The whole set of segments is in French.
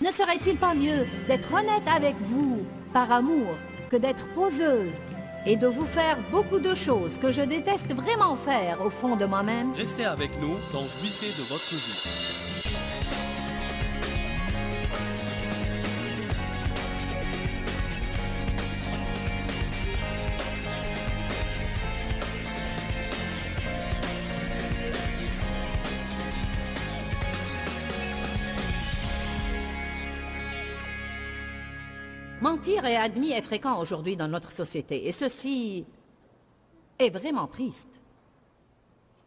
Ne serait-il pas mieux d'être honnête avec vous, par amour, que d'être poseuse et de vous faire beaucoup de choses que je déteste vraiment faire au fond de moi-même? Restez avec nous dans Jouissez de votre vie. Mentir est admis et fréquent aujourd'hui dans notre société, et ceci est vraiment triste.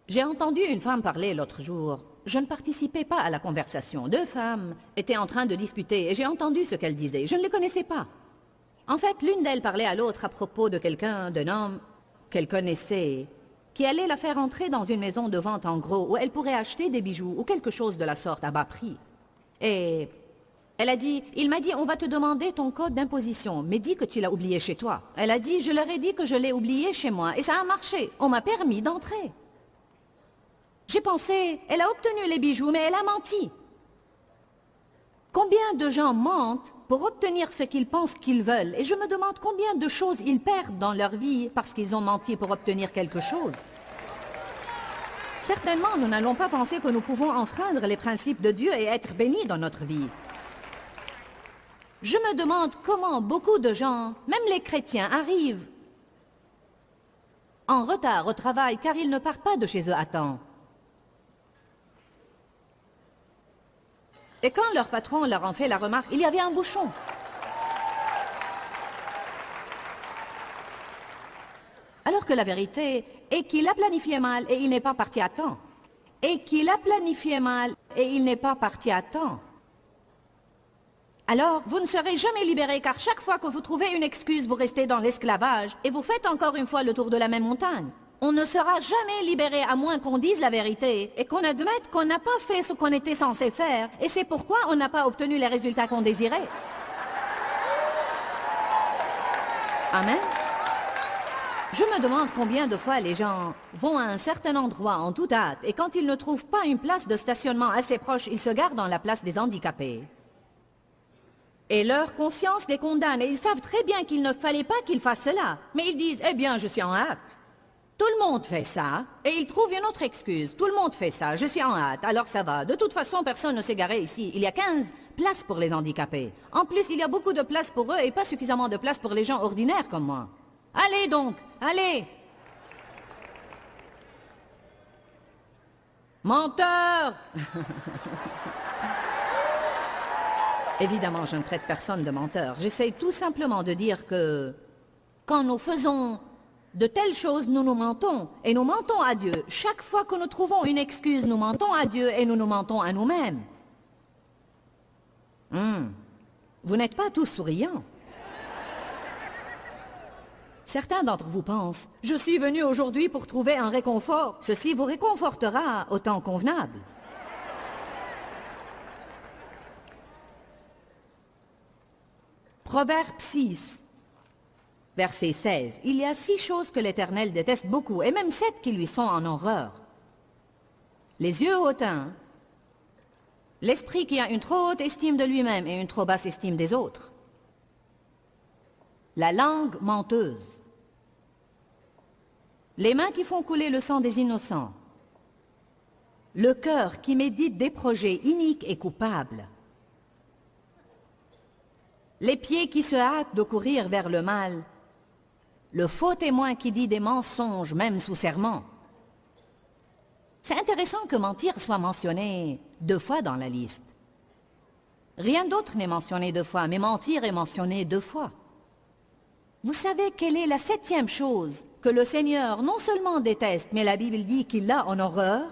J'ai entendu une femme parler l'autre jour. Je ne participais pas à la conversation. Deux femmes étaient en train de discuter, et j'ai entendu ce qu'elles disaient. Je ne les connaissais pas. En fait, l'une d'elles parlait à l'autre à propos de quelqu'un, d'un homme qu'elle connaissait, qui allait la faire entrer dans une maison de vente en gros, où elle pourrait acheter des bijoux ou quelque chose de la sorte à bas prix. Et elle a dit, il m'a dit, on va te demander ton code d'imposition, mais dis que tu l'as oublié chez toi. Elle a dit, je leur ai dit que je l'ai oublié chez moi, et ça a marché. On m'a permis d'entrer. J'ai pensé, elle a obtenu les bijoux, mais elle a menti. Combien de gens mentent pour obtenir ce qu'ils pensent qu'ils veulent? Et je me demande combien de choses ils perdent dans leur vie parce qu'ils ont menti pour obtenir quelque chose. Certainement, nous n'allons pas penser que nous pouvons enfreindre les principes de Dieu et être bénis dans notre vie. Je me demande comment beaucoup de gens, même les chrétiens, arrivent en retard au travail car ils ne partent pas de chez eux à temps. Et quand leur patron leur en fait la remarque, il y avait un bouchon. Alors que la vérité est qu'il a planifié mal et il n'est pas parti à temps. Et qu'il a planifié mal et il n'est pas parti à temps. Alors, vous ne serez jamais libérés car chaque fois que vous trouvez une excuse, vous restez dans l'esclavage et vous faites encore une fois le tour de la même montagne. On ne sera jamais libéré à moins qu'on dise la vérité et qu'on admette qu'on n'a pas fait ce qu'on était censé faire et c'est pourquoi on n'a pas obtenu les résultats qu'on désirait. Amen. Je me demande combien de fois les gens vont à un certain endroit en toute hâte et quand ils ne trouvent pas une place de stationnement assez proche, ils se garent dans la place des handicapés. Et leur conscience les condamne et ils savent très bien qu'il ne fallait pas qu'ils fassent cela. Mais ils disent, eh bien, je suis en hâte. Tout le monde fait ça et ils trouvent une autre excuse. Tout le monde fait ça, je suis en hâte, alors ça va. De toute façon, personne ne s'est garé ici. Il y a 15 places pour les handicapés. En plus, il y a beaucoup de places pour eux et pas suffisamment de places pour les gens ordinaires comme moi. Allez donc, allez! Menteur! Évidemment, je ne traite personne de menteur. J'essaye tout simplement de dire que quand nous faisons de telles choses, nous nous mentons. Et nous mentons à Dieu. Chaque fois que nous trouvons une excuse, nous mentons à Dieu et nous nous mentons à nous-mêmes. Vous n'êtes pas tous souriants. Certains d'entre vous pensent, je suis venu aujourd'hui pour trouver un réconfort. Ceci vous réconfortera au temps convenable. Proverbe 6, verset 16. Il y a 6 choses que l'Éternel déteste beaucoup, et même 7 qui lui sont en horreur. Les yeux hautains, l'esprit qui a une trop haute estime de lui-même et une trop basse estime des autres, la langue menteuse, les mains qui font couler le sang des innocents, le cœur qui médite des projets iniques et coupables, les pieds qui se hâtent de courir vers le mal, le faux témoin qui dit des mensonges même sous serment. C'est intéressant que mentir soit mentionné 2 fois dans la liste. Rien d'autre n'est mentionné 2 fois, mais mentir est mentionné 2 fois. Vous savez quelle est la 7e chose que le Seigneur non seulement déteste, mais la Bible dit qu'il l'a en horreur?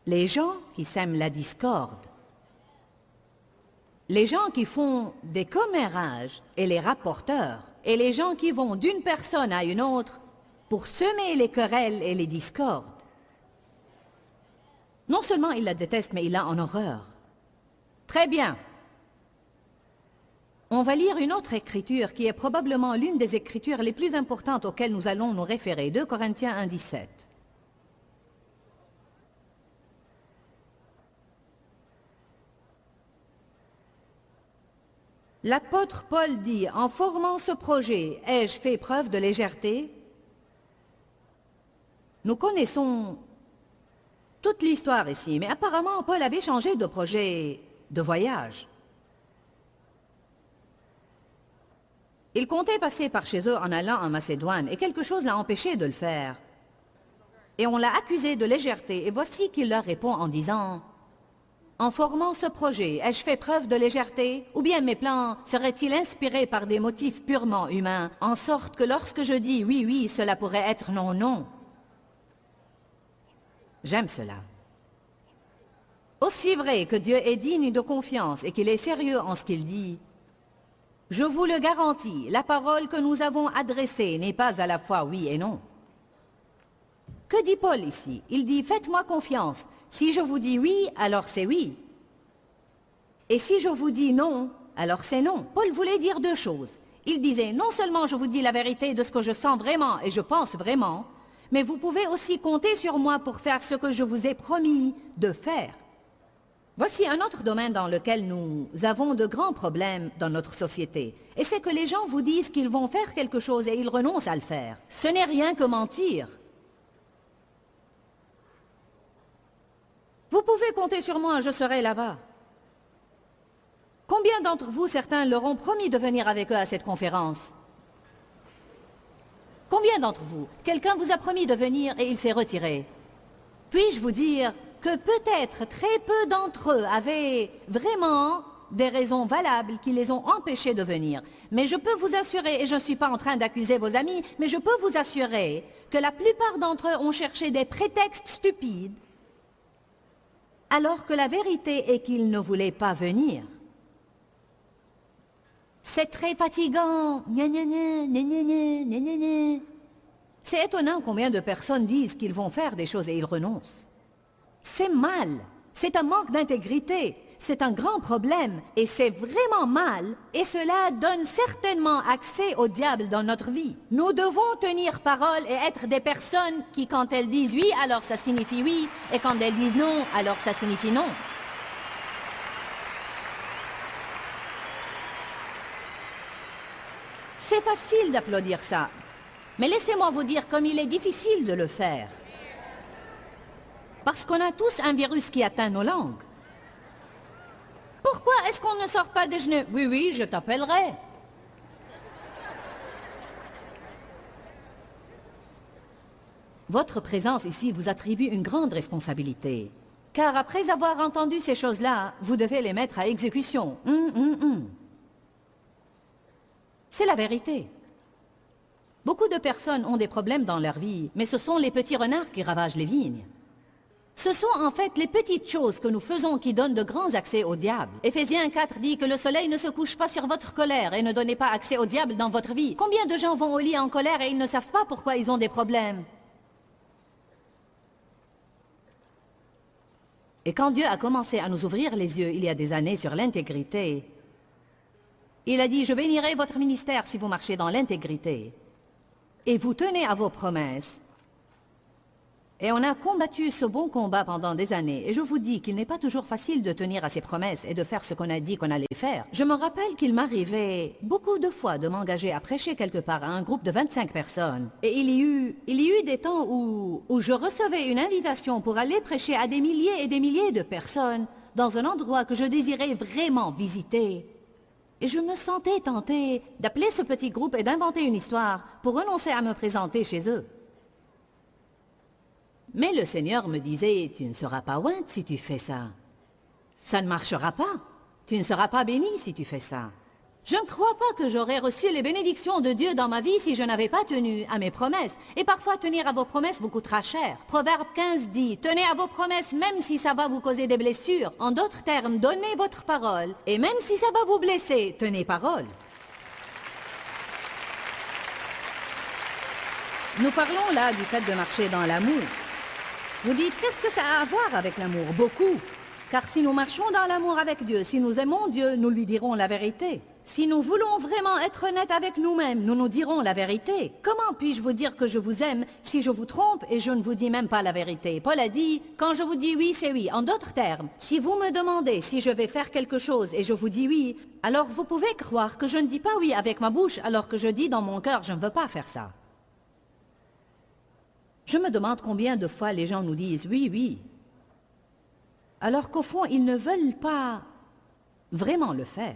Les gens qui sèment la discorde. Les gens qui font des commérages et les rapporteurs, et les gens qui vont d'une personne à une autre pour semer les querelles et les discordes. Non seulement il la déteste, mais il l'a en horreur. Très bien. On va lire une autre écriture qui est probablement l'une des écritures les plus importantes auxquelles nous allons nous référer. 2 Corinthiens 1, 17. L'apôtre Paul dit, en formant ce projet, ai-je fait preuve de légèreté? Nous connaissons toute l'histoire ici, mais apparemment Paul avait changé de projet de voyage. Il comptait passer par chez eux en allant en Macédoine, et quelque chose l'a empêché de le faire. Et on l'a accusé de légèreté, et voici qu'il leur répond en disant, « En formant ce projet, ai-je fait preuve de légèreté? Ou bien mes plans seraient-ils inspirés par des motifs purement humains, en sorte que lorsque je dis oui, oui, cela pourrait être non, non ?» J'aime cela. Aussi vrai que Dieu est digne de confiance et qu'il est sérieux en ce qu'il dit, je vous le garantis, la parole que nous avons adressée n'est pas à la fois oui et non. Que dit Paul ici? Il dit, faites-moi confiance. Si je vous dis oui, alors c'est oui. Et si je vous dis non, alors c'est non. Paul voulait dire deux choses. Il disait, non seulement je vous dis la vérité de ce que je sens vraiment et je pense vraiment, mais vous pouvez aussi compter sur moi pour faire ce que je vous ai promis de faire. Voici un autre domaine dans lequel nous avons de grands problèmes dans notre société. Et c'est que les gens vous disent qu'ils vont faire quelque chose et ils renoncent à le faire. Ce n'est rien que mentir. Vous pouvez compter sur moi, je serai là-bas. Combien d'entre vous, certains, leur ont promis de venir avec eux à cette conférence? Combien d'entre vous, quelqu'un vous a promis de venir et il s'est retiré? Puis-je vous dire que peut-être très peu d'entre eux avaient vraiment des raisons valables qui les ont empêchés de venir. Mais je peux vous assurer, et je ne suis pas en train d'accuser vos amis, mais je peux vous assurer que la plupart d'entre eux ont cherché des prétextes stupides, alors que la vérité est qu'ils ne voulaient pas venir. C'est très fatigant. Gna, gna, gna, gna, gna, gna, gna, gna. C'est étonnant combien de personnes disent qu'ils vont faire des choses et ils renoncent. C'est mal. C'est un manque d'intégrité. C'est un grand problème. Et c'est vraiment mal. Et cela donne certainement accès au diable dans notre vie. Nous devons tenir parole et être des personnes qui, quand elles disent oui, alors ça signifie oui. Et quand elles disent non, alors ça signifie non. C'est facile d'applaudir ça, mais laissez-moi vous dire comme il est difficile de le faire. Parce qu'on a tous un virus qui atteint nos langues. Pourquoi est-ce qu'on ne sort pas déjeuner? Oui, oui, je t'appellerai. Votre présence ici vous attribue une grande responsabilité. Car après avoir entendu ces choses-là, vous devez les mettre à exécution. C'est la vérité. Beaucoup de personnes ont des problèmes dans leur vie, mais ce sont les petits renards qui ravagent les vignes. Ce sont en fait les petites choses que nous faisons qui donnent de grands accès au diable. Éphésiens 4 dit que le soleil ne se couche pas sur votre colère et ne donnez pas accès au diable dans votre vie. Combien de gens vont au lit en colère et ils ne savent pas pourquoi ils ont des problèmes? Et quand Dieu a commencé à nous ouvrir les yeux il y a des années sur l'intégrité, il a dit, je bénirai votre ministère si vous marchez dans l'intégrité. Et vous tenez à vos promesses. Et on a combattu ce bon combat pendant des années. Et je vous dis qu'il n'est pas toujours facile de tenir à ses promesses et de faire ce qu'on a dit qu'on allait faire. Je me rappelle qu'il m'arrivait beaucoup de fois de m'engager à prêcher quelque part à un groupe de 25 personnes. Et il y eut des temps où je recevais une invitation pour aller prêcher à des milliers et des milliers de personnes dans un endroit que je désirais vraiment visiter. Et je me sentais tentée d'appeler ce petit groupe et d'inventer une histoire pour renoncer à me présenter chez eux. Mais le Seigneur me disait, tu ne seras pas ointe si tu fais ça. Ça ne marchera pas. Tu ne seras pas béni si tu fais ça. Je ne crois pas que j'aurais reçu les bénédictions de Dieu dans ma vie si je n'avais pas tenu à mes promesses. Et parfois, tenir à vos promesses vous coûtera cher. Proverbe 15 dit, tenez à vos promesses même si ça va vous causer des blessures. En d'autres termes, donnez votre parole. Et même si ça va vous blesser, tenez parole. Nous parlons là du fait de marcher dans l'amour. Vous dites, qu'est-ce que ça a à voir avec l'amour? Beaucoup. Car si nous marchons dans l'amour avec Dieu, si nous aimons Dieu, nous lui dirons la vérité. Si nous voulons vraiment être honnêtes avec nous-mêmes, nous nous dirons la vérité. Comment puis-je vous dire que je vous aime si je vous trompe et je ne vous dis même pas la vérité? Paul a dit, quand je vous dis oui, c'est oui. En d'autres termes, si vous me demandez si je vais faire quelque chose et je vous dis oui, alors vous pouvez croire que je ne dis pas oui avec ma bouche alors que je dis dans mon cœur, je ne veux pas faire ça. Je me demande combien de fois les gens nous disent oui, oui, alors qu'au fond, ils ne veulent pas vraiment le faire.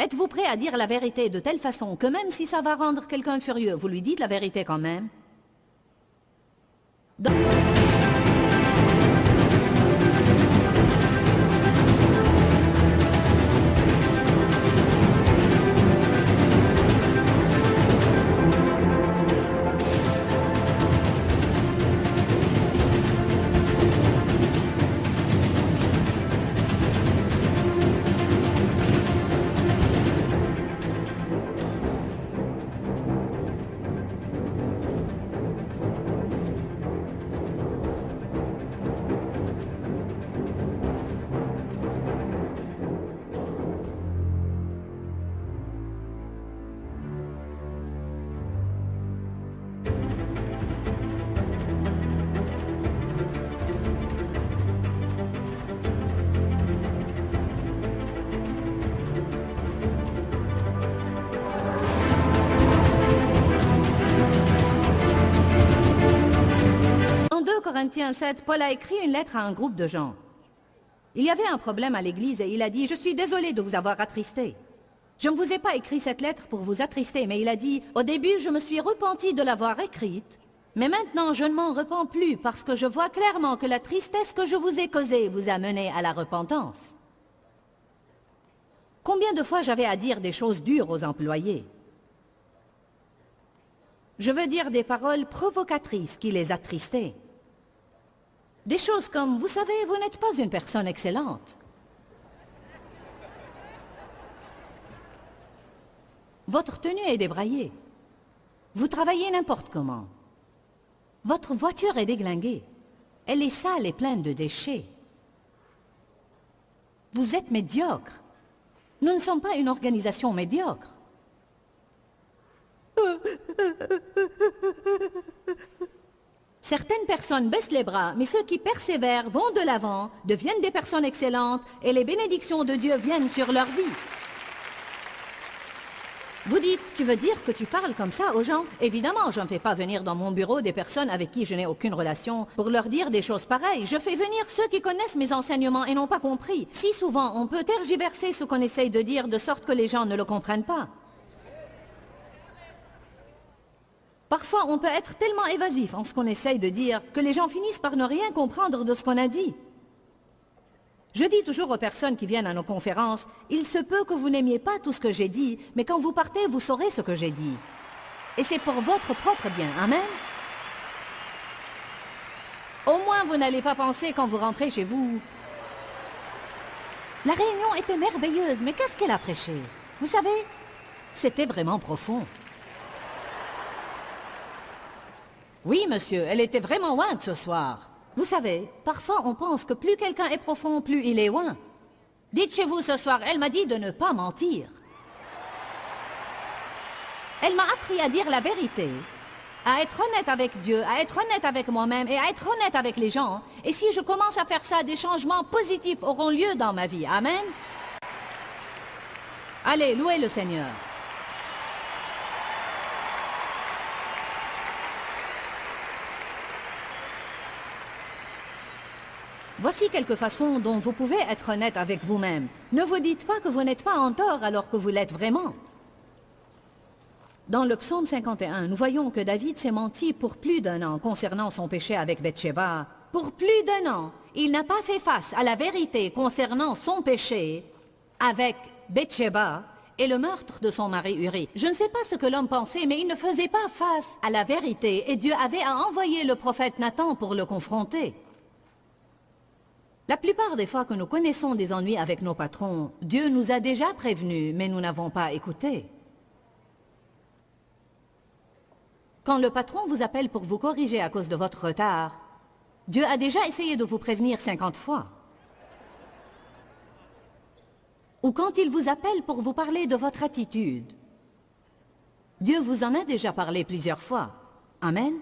Êtes-vous prêt à dire la vérité de telle façon que même si ça va rendre quelqu'un furieux, vous lui dites la vérité quand même? Dans 2 Corinthiens 7, Paul a écrit une lettre à un groupe de gens. Il y avait un problème à l'église et il a dit « Je suis désolé de vous avoir attristé. Je ne vous ai pas écrit cette lettre pour vous attrister, mais il a dit « Au début, je me suis repenti de l'avoir écrite, mais maintenant je ne m'en repens plus parce que je vois clairement que la tristesse que je vous ai causée vous a mené à la repentance. » Combien de fois j'avais à dire des choses dures aux employés? Je veux dire des paroles provocatrices qui les attristaient. Des choses comme, vous savez, vous n'êtes pas une personne excellente. Votre tenue est débraillée. Vous travaillez n'importe comment. Votre voiture est déglinguée. Elle est sale et pleine de déchets. Vous êtes médiocre. Nous ne sommes pas une organisation médiocre. Certaines personnes baissent les bras, mais ceux qui persévèrent vont de l'avant, deviennent des personnes excellentes et les bénédictions de Dieu viennent sur leur vie. Vous dites, tu veux dire que tu parles comme ça aux gens? Évidemment, je ne fais pas venir dans mon bureau des personnes avec qui je n'ai aucune relation pour leur dire des choses pareilles. Je fais venir ceux qui connaissent mes enseignements et n'ont pas compris. Si souvent, on peut tergiverser ce qu'on essaye de dire de sorte que les gens ne le comprennent pas. Parfois, on peut être tellement évasif en ce qu'on essaye de dire que les gens finissent par ne rien comprendre de ce qu'on a dit. Je dis toujours aux personnes qui viennent à nos conférences, il se peut que vous n'aimiez pas tout ce que j'ai dit, mais quand vous partez, vous saurez ce que j'ai dit. Et c'est pour votre propre bien. Amen. Au moins, vous n'allez pas penser quand vous rentrez chez vous. La réunion était merveilleuse, mais qu'est-ce qu'elle a prêché? Vous savez, c'était vraiment profond. Oui, monsieur, elle était vraiment ointe ce soir. Vous savez, parfois on pense que plus quelqu'un est profond, plus il est oint. Dites chez vous ce soir, elle m'a dit de ne pas mentir. Elle m'a appris à dire la vérité, à être honnête avec Dieu, à être honnête avec moi-même et à être honnête avec les gens. Et si je commence à faire ça, des changements positifs auront lieu dans ma vie. Amen. Allez, louez le Seigneur. Voici quelques façons dont vous pouvez être honnête avec vous-même. Ne vous dites pas que vous n'êtes pas en tort alors que vous l'êtes vraiment. Dans le psaume 51, nous voyons que David s'est menti pour plus d'1 an concernant son péché avec Bathsheba. Pour plus d'1 an, il n'a pas fait face à la vérité concernant son péché avec Bathsheba et le meurtre de son mari Uri. Je ne sais pas ce que l'homme pensait, mais il ne faisait pas face à la vérité et Dieu avait à envoyer le prophète Nathan pour le confronter. La plupart des fois que nous connaissons des ennuis avec nos patrons, Dieu nous a déjà prévenus, mais nous n'avons pas écouté. Quand le patron vous appelle pour vous corriger à cause de votre retard, Dieu a déjà essayé de vous prévenir 50 fois. Ou quand il vous appelle pour vous parler de votre attitude. Dieu vous en a déjà parlé plusieurs fois. Amen.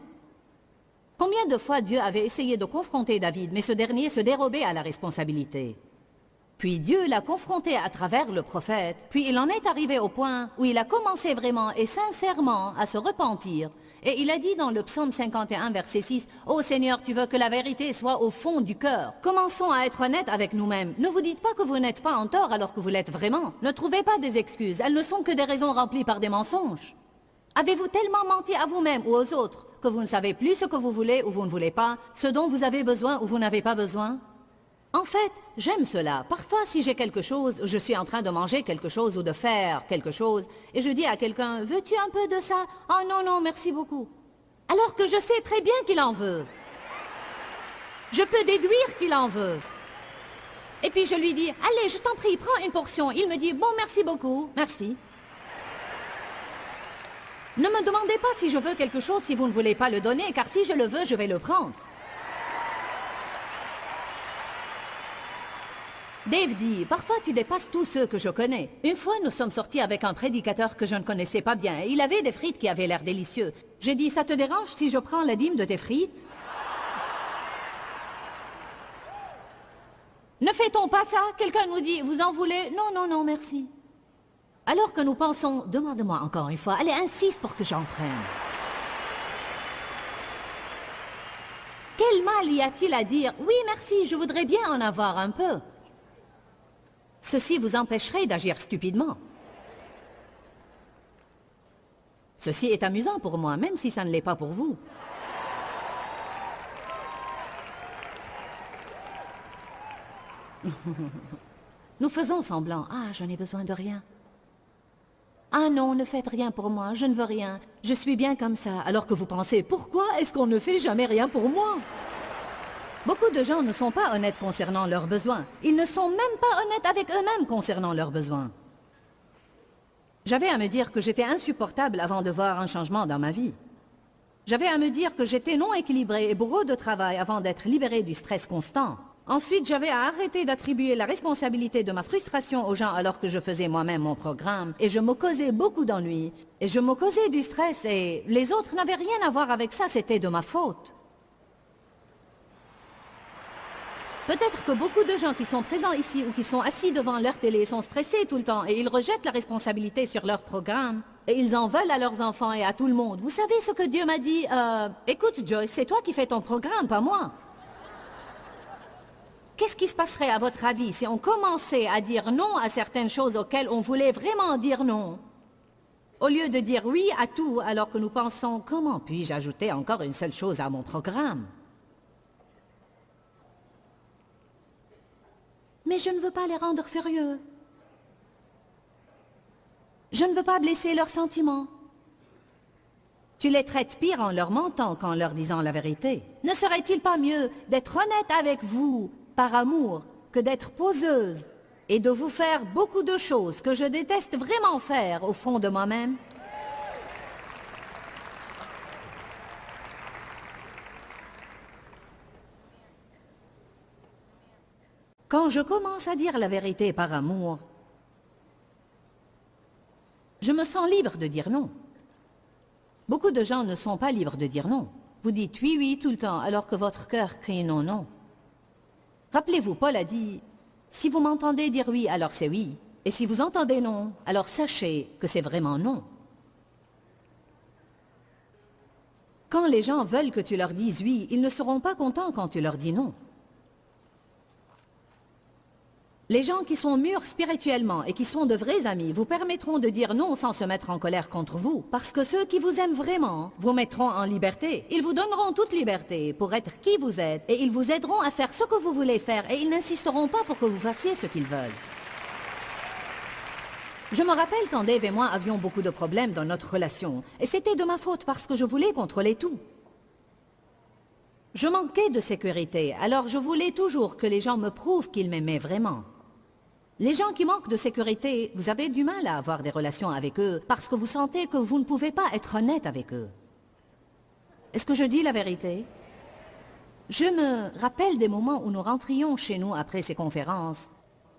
Combien de fois Dieu avait essayé de confronter David, mais ce dernier se dérobait à la responsabilité. Puis Dieu l'a confronté à travers le prophète, puis il en est arrivé au point où il a commencé vraiment et sincèrement à se repentir. Et il a dit dans le psaume 51, verset 6, « Ô Seigneur, tu veux que la vérité soit au fond du cœur. Commençons à être honnêtes avec nous-mêmes. Ne vous dites pas que vous n'êtes pas en tort alors que vous l'êtes vraiment. Ne trouvez pas des excuses, elles ne sont que des raisons remplies par des mensonges. Avez-vous tellement menti à vous-même ou aux autres que vous ne savez plus ce que vous voulez ou vous ne voulez pas, ce dont vous avez besoin ou vous n'avez pas besoin? En fait, j'aime cela. Parfois, si j'ai quelque chose, je suis en train de manger quelque chose ou de faire quelque chose, et je dis à quelqu'un, « Veux-tu un peu de ça? »« Oh non, non, merci beaucoup. » Alors que je sais très bien qu'il en veut. Je peux déduire qu'il en veut. Et puis je lui dis, « Allez, je t'en prie, prends une portion. » Il me dit, « Bon, merci beaucoup. Merci. » Ne me demandez pas si je veux quelque chose si vous ne voulez pas le donner, car si je le veux, je vais le prendre. Dave dit, parfois tu dépasses tous ceux que je connais. Une fois, nous sommes sortis avec un prédicateur que je ne connaissais pas bien. Il avait des frites qui avaient l'air délicieux. J'ai dit, ça te dérange si je prends la dîme de tes frites? Ne fait-on pas ça? Quelqu'un nous dit, vous en voulez? Non, non, non, merci. Alors que nous pensons, demande-moi encore une fois, allez, insiste pour que j'en prenne. Quel mal y a-t-il à dire, oui, merci, je voudrais bien en avoir un peu? Ceci vous empêcherait d'agir stupidement. Ceci est amusant pour moi, même si ça ne l'est pas pour vous. Nous faisons semblant. Ah, je n'ai besoin de rien. Ah non, ne faites rien pour moi, je ne veux rien. Je suis bien comme ça. Alors que vous pensez, pourquoi est-ce qu'on ne fait jamais rien pour moi? Beaucoup de gens ne sont pas honnêtes concernant leurs besoins. Ils ne sont même pas honnêtes avec eux-mêmes concernant leurs besoins. J'avais à me dire que j'étais insupportable avant de voir un changement dans ma vie. J'avais à me dire que j'étais non équilibré et bourreau de travail avant d'être libéré du stress constant. Ensuite, j'avais à arrêter d'attribuer la responsabilité de ma frustration aux gens alors que je faisais moi-même mon programme. Et je me causais beaucoup d'ennuis. Et je me causais du stress et les autres n'avaient rien à voir avec ça, c'était de ma faute. Peut-être que beaucoup de gens qui sont présents ici ou qui sont assis devant leur télé sont stressés tout le temps et ils rejettent la responsabilité sur leur programme. Et ils en veulent à leurs enfants et à tout le monde. Vous savez ce que Dieu m'a dit? Écoute Joyce, c'est toi qui fais ton programme, pas moi. Qu'est-ce qui se passerait à votre avis si on commençait à dire non à certaines choses auxquelles on voulait vraiment dire non? Au lieu de dire oui à tout alors que nous pensons, comment puis-je ajouter encore une seule chose à mon programme? Mais je ne veux pas les rendre furieux. Je ne veux pas blesser leurs sentiments. Tu les traites pire en leur mentant qu'en leur disant la vérité. Ne serait-il pas mieux d'être honnête avec vous, par amour, que d'être poseuse et de vous faire beaucoup de choses que je déteste vraiment faire au fond de moi-même? Quand je commence à dire la vérité par amour, je me sens libre de dire non. Beaucoup de gens ne sont pas libres de dire non. Vous dites oui, oui tout le temps, alors que votre cœur crie non, non. Rappelez-vous, Paul a dit, si vous m'entendez dire oui, alors c'est oui. Et si vous entendez non, alors sachez que c'est vraiment non. Quand les gens veulent que tu leur dises oui, ils ne seront pas contents quand tu leur dis non. Les gens qui sont mûrs spirituellement et qui sont de vrais amis vous permettront de dire non sans se mettre en colère contre vous. Parce que ceux qui vous aiment vraiment vous mettront en liberté. Ils vous donneront toute liberté pour être qui vous êtes et ils vous aideront à faire ce que vous voulez faire et ils n'insisteront pas pour que vous fassiez ce qu'ils veulent. Je me rappelle quand Dave et moi avions beaucoup de problèmes dans notre relation et c'était de ma faute parce que je voulais contrôler tout. Je manquais de sécurité, alors je voulais toujours que les gens me prouvent qu'ils m'aimaient vraiment. Les gens qui manquent de sécurité, vous avez du mal à avoir des relations avec eux parce que vous sentez que vous ne pouvez pas être honnête avec eux. Est-ce que je dis la vérité? Je me rappelle des moments où nous rentrions chez nous après ces conférences.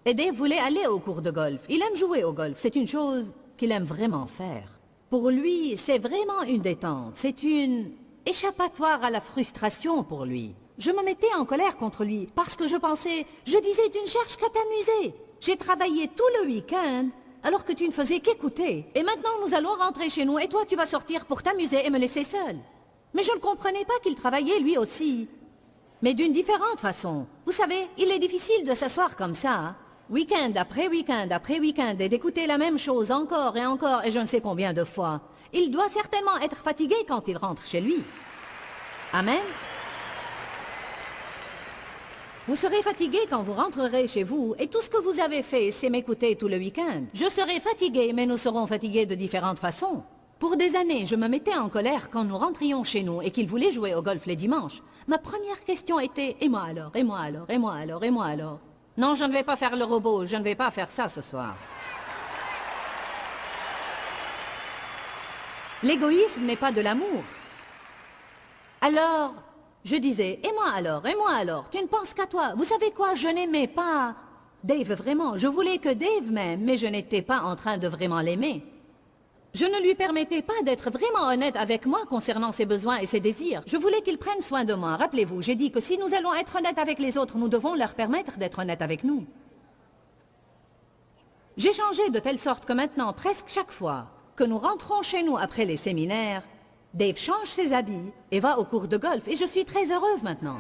Et Dave voulait aller au cours de golf. Il aime jouer au golf. C'est une chose qu'il aime vraiment faire. Pour lui, c'est vraiment une détente. C'est une échappatoire à la frustration pour lui. Je me mettais en colère contre lui parce que je disais, tu ne cherches qu'à t'amuser. J'ai travaillé tout le week-end alors que tu ne faisais qu'écouter. Et maintenant, nous allons rentrer chez nous et toi, tu vas sortir pour t'amuser et me laisser seule. Mais je ne comprenais pas qu'il travaillait lui aussi. Mais d'une différente façon. Vous savez, il est difficile de s'asseoir comme ça, week-end après week-end après week-end, et d'écouter la même chose encore et je ne sais combien de fois. Il doit certainement être fatigué quand il rentre chez lui. Amen. Vous serez fatigué quand vous rentrerez chez vous, et tout ce que vous avez fait, c'est m'écouter tout le week-end. Je serai fatigué, mais nous serons fatigués de différentes façons. Pour des années, je me mettais en colère quand nous rentrions chez nous et qu'il voulait jouer au golf les dimanches. Ma première question était « Et moi alors? Et moi alors? Et moi alors? Et moi alors ?» Non, je ne vais pas faire le robot, je ne vais pas faire ça ce soir. L'égoïsme n'est pas de l'amour. Alors, je disais « Et moi alors? Et moi alors? Tu ne penses qu'à toi? Vous savez quoi? Je n'aimais pas Dave vraiment. Je voulais que Dave m'aime, mais je n'étais pas en train de vraiment l'aimer. Je ne lui permettais pas d'être vraiment honnête avec moi concernant ses besoins et ses désirs. Je voulais qu'il prenne soin de moi. Rappelez-vous, j'ai dit que si nous allons être honnêtes avec les autres, nous devons leur permettre d'être honnêtes avec nous. J'ai changé de telle sorte que maintenant, presque chaque fois que nous rentrons chez nous après les séminaires, Dave change ses habits et va au cours de golf et je suis très heureuse maintenant.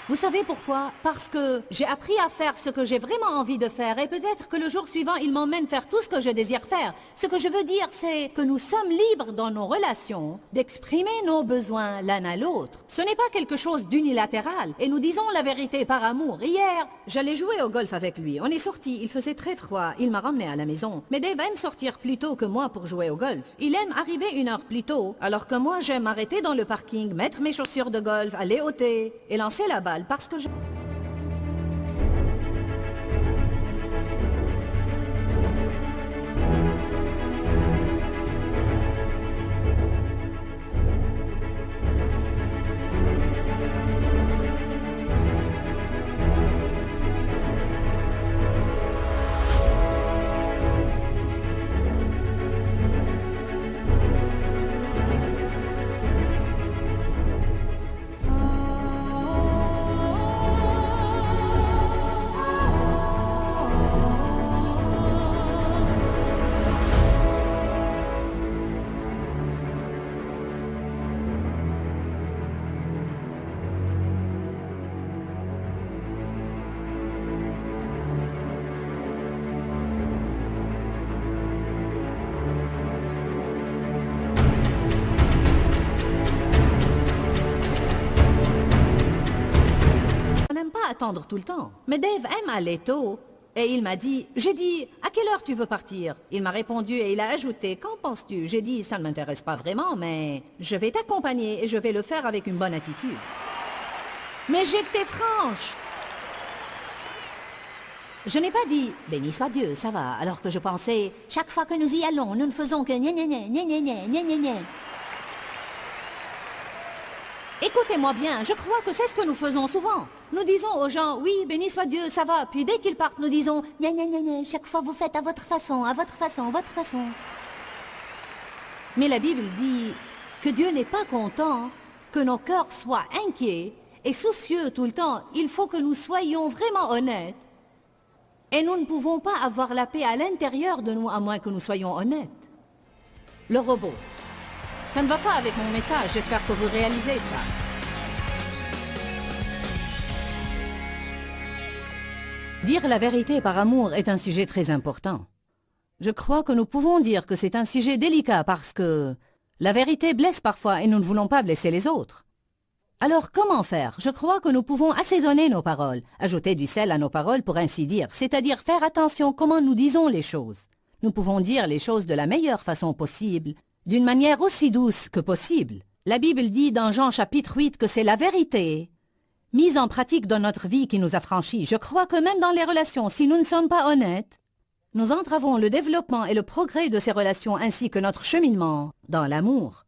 Vous savez pourquoi? Parce que j'ai appris à faire ce que j'ai vraiment envie de faire et peut-être que le jour suivant, il m'emmène faire tout ce que je désire faire. Ce que je veux dire, c'est que nous sommes libres dans nos relations d'exprimer nos besoins l'un à l'autre. Ce n'est pas quelque chose d'unilatéral et nous disons la vérité par amour. Hier, j'allais jouer au golf avec lui. On est sortis, il faisait très froid, il m'a ramené à la maison. Mais Dave aime sortir plus tôt que moi pour jouer au golf. Il aime arriver 1 heure plus tôt, alors que moi j'aime m'arrêter dans le parking, mettre mes chaussures de golf, aller au thé et lancer la balle. Parce que je... attendre tout le temps. Mais Dave aime aller tôt. Et il m'a dit, j'ai dit, à quelle heure tu veux partir? Il m'a répondu et il a ajouté, qu'en penses-tu? J'ai dit, ça ne m'intéresse pas vraiment, mais je vais t'accompagner et je vais le faire avec une bonne attitude. Mais j'étais franche. Je n'ai pas dit, béni soit Dieu, ça va, alors que je pensais, chaque fois que nous y allons, nous ne faisons que gna gna gna gna gna gna gna gna gna. Écoutez-moi bien, je crois que c'est ce que nous faisons souvent. Nous disons aux gens, oui, béni soit Dieu, ça va. Puis dès qu'ils partent, nous disons, gna gna gna gna, chaque fois vous faites à votre façon, à votre façon, à votre façon. Mais la Bible dit que Dieu n'est pas content que nos cœurs soient inquiets et soucieux tout le temps. Il faut que nous soyons vraiment honnêtes. Et nous ne pouvons pas avoir la paix à l'intérieur de nous à moins que nous soyons honnêtes. Le robot. Ça ne va pas avec mon message, j'espère que vous réalisez ça. Dire la vérité par amour est un sujet très important. Je crois que nous pouvons dire que c'est un sujet délicat parce que la vérité blesse parfois et nous ne voulons pas blesser les autres. Alors comment faire? Je crois que nous pouvons assaisonner nos paroles, ajouter du sel à nos paroles pour ainsi dire, c'est-à-dire faire attention comment nous disons les choses. Nous pouvons dire les choses de la meilleure façon possible, d'une manière aussi douce que possible. La Bible dit dans Jean chapitre 8 que c'est la vérité mise en pratique dans notre vie qui nous affranchit. Je crois que même dans les relations, si nous ne sommes pas honnêtes, nous entravons le développement et le progrès de ces relations ainsi que notre cheminement dans l'amour.